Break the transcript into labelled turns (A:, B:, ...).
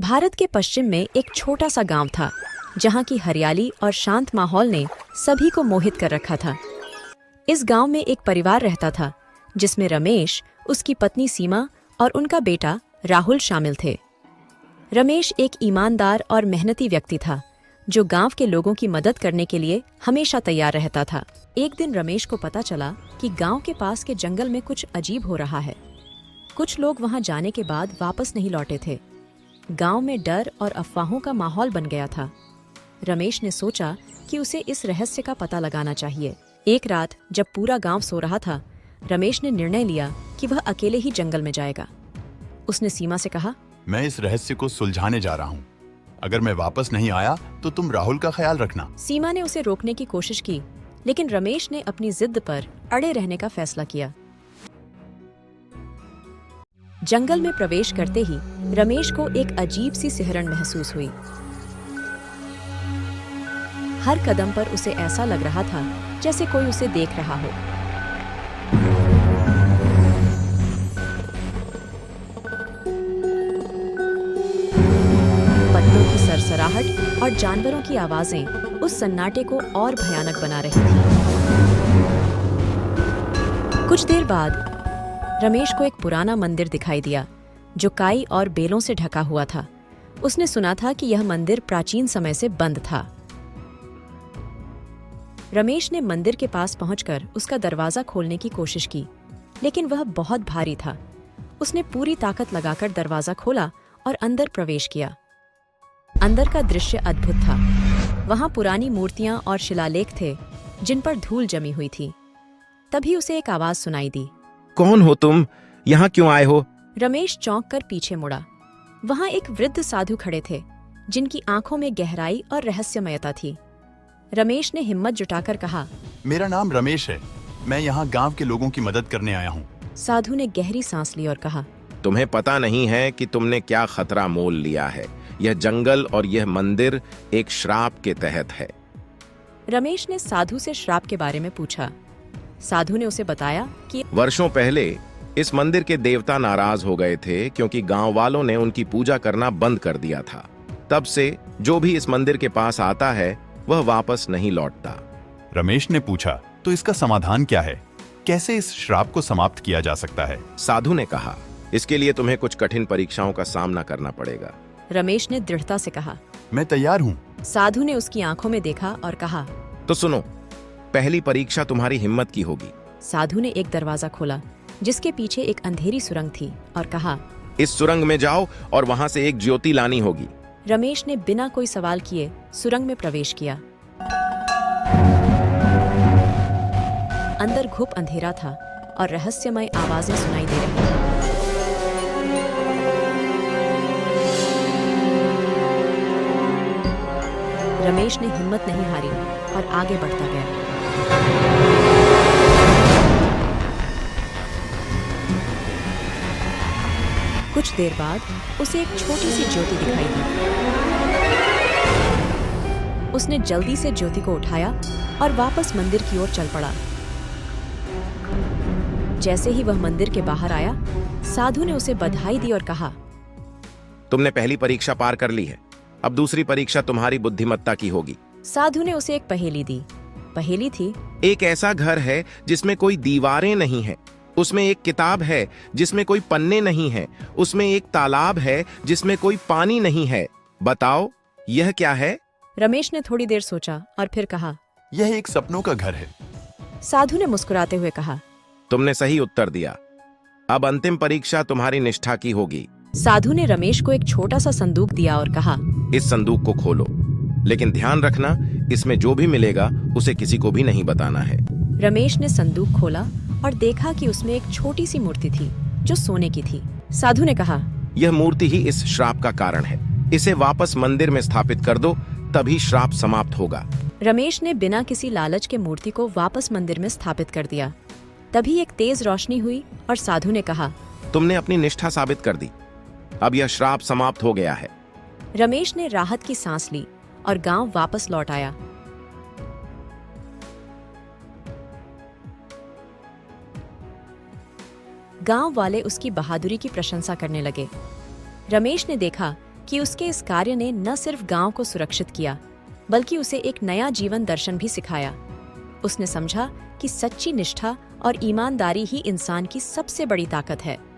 A: भारत के पश्चिम में एक छोटा सा गांव था, जहां की हरियाली और शांत माहौल ने सभी को मोहित कर रखा था। इस गांव में एक परिवार रहता था, जिसमें रमेश, उसकी पत्नी सीमा और उनका बेटा राहुल शामिल थे। रमेश एक ईमानदार और मेहनती व्यक्ति था, जो गांव के लोगों की मदद करने के लिए हमेशा तैयार रहता था। एक दिन रमेश को पता चला कि गांव के पास के जंगल में कुछ अजीब हो रहा है। कुछ लोग वहां जाने के बाद वापस नहीं लौटे थे। गांव में डर और अफवाहों का माहौल बन गया था। रमेश ने सोचा कि उसे इस रहस्य का पता लगाना चाहिए। एक रात जब पूरा गांव सो रहा था, रमेश ने निर्णय लिया कि वह अकेले ही जंगल में जाएगा। उसने सीमा से कहा,
B: मैं इस रहस्य को सुलझाने जा रहा हूँ। अगर मैं वापस नहीं आया तो तुम राहुल का ख्याल रखना।
A: सीमा ने उसे रोकने की कोशिश की, लेकिन रमेश ने अपनी जिद पर अड़े रहने का फैसला किया। जंगल में प्रवेश करते ही रमेश को एक अजीब सी सिहरन महसूस हुई। हर कदम पर उसे ऐसा लग रहा था जैसे कोई उसे देख रहा हो। पत्तों की सरसराहट और जानवरों की आवाजें उस सन्नाटे को और भयानक बना रही थी। कुछ देर बाद रमेश को एक पुराना मंदिर दिखाई दिया, जो काई और बेलों से ढका हुआ था। उसने सुना था कि यह मंदिर प्राचीन समय से बंद था। रमेश ने मंदिर के पास पहुंचकर उसका दरवाजा खोलने की कोशिश की, लेकिन वह बहुत भारी था। उसने पूरी ताकत लगाकर दरवाजा खोला और अंदर प्रवेश किया। अंदर का दृश्य अद्भुत था। वहां पुरानी मूर्तियां और शिलालेख थे, जिन पर धूल जमी हुई थी। तभी उसे एक आवाज सुनाई दी,
C: कौन हो तुम? यहाँ क्यों आए हो?
A: रमेश चौंक कर पीछे मुड़ा। वहां एक वृद्ध साधु खड़े थे, जिनकी आंखों में गहराई और रहस्यमयता थी। रमेश ने हिम्मत जुटाकर कहा,
B: मेरा नाम रमेश है। मैं यहाँ गांव के लोगों की मदद करने आया हूँ।
A: साधु ने गहरी सांस ली और कहा,
C: तुम्हें पता नहीं है कि तुमने क्या खतरा मोल लिया है। यह जंगल और यह मंदिर एक श्राप के तहत है।
A: रमेश ने साधु से श्राप के बारे में पूछा। साधु ने उसे बताया कि
C: वर्षों पहले इस मंदिर के देवता नाराज हो गए थे, क्योंकि गांव वालों ने उनकी पूजा करना बंद कर दिया था। तब से जो भी इस मंदिर के पास आता है, वह वापस नहीं लौटता।
B: रमेश ने पूछा, तो इसका समाधान क्या है? कैसे इस श्राप को समाप्त किया जा सकता है?
C: साधु ने कहा, इसके लिए तुम्हें कुछ कठिन परीक्षाओं का सामना करना पड़ेगा।
A: रमेश ने दृढ़ता से कहा,
B: मैं तैयार हूँ।
A: साधु ने उसकी आंखों में देखा और कहा,
C: तो सुनो, पहली परीक्षा तुम्हारी हिम्मत की होगी।
A: साधु ने एक दरवाजा खोला, जिसके पीछे एक अंधेरी सुरंग थी, और कहा,
C: इस सुरंग में जाओ और वहां से एक ज्योति लानी होगी।
A: रमेश ने बिना कोई सवाल किए सुरंग में प्रवेश किया। अंदर घुप अंधेरा था और रहस्यमय आवाजें सुनाई दे रही थीं। रमेश ने हिम्मत नहीं हारी और आगे बढ़ता गया। कुछ देर बाद उसे एक छोटी सी ज्योति दिखाई दी। उसने जल्दी से ज्योति को उठाया और वापस मंदिर की ओर चल पड़ा। जैसे ही वह मंदिर के बाहर आया, साधु ने उसे बधाई दी और कहा,
C: तुमने पहली परीक्षा पार कर ली है। अब दूसरी परीक्षा तुम्हारी बुद्धिमत्ता की होगी।
A: साधु ने उसे एक पहेली दी। पहेली थी,
C: एक ऐसा घर है जिसमें कोई दीवारें नहीं है। उसमें एक किताब है जिसमें कोई पन्ने नहीं है। उसमें एक तालाब है जिसमें कोई पानी नहीं है। बताओ, यह क्या है?
A: रमेश ने थोड़ी देर सोचा और फिर कहा,
B: यह एक सपनों का घर है।
A: साधु ने मुस्कुराते हुए कहा,
C: तुमने सही उत्तर दिया। अब अंतिम परीक्षा तुम्हारी निष्ठा की होगी।
A: साधु ने रमेश को एक छोटा सा संदूक दिया और कहा,
C: इस संदूक को खोलो, लेकिन ध्यान रखना, इसमें जो भी मिलेगा उसे किसी को भी नहीं बताना है।
A: रमेश ने संदूक खोला और देखा कि उसमें एक छोटी सी मूर्ति थी, जो सोने की थी। साधु ने कहा,
C: यह मूर्ति ही इस श्राप का कारण है। इसे वापस मंदिर में स्थापित कर दो, तभी श्राप समाप्त होगा।
A: रमेश ने बिना किसी लालच के मूर्ति को वापस मंदिर में स्थापित कर दिया। तभी एक तेज रोशनी हुई और साधु ने कहा,
C: तुमने अपनी निष्ठा साबित कर दी। अब यह श्राप समाप्त हो गया है।
A: रमेश ने राहत की सांस ली और गांव वापस लौट आया। गांव वाले उसकी बहादुरी की प्रशंसा करने लगे। रमेश ने देखा कि उसके इस कार्य ने न सिर्फ गांव को सुरक्षित किया, बल्कि उसे एक नया जीवन दर्शन भी सिखाया। उसने समझा कि सच्ची निष्ठा और ईमानदारी ही इंसान की सबसे बड़ी ताकत है।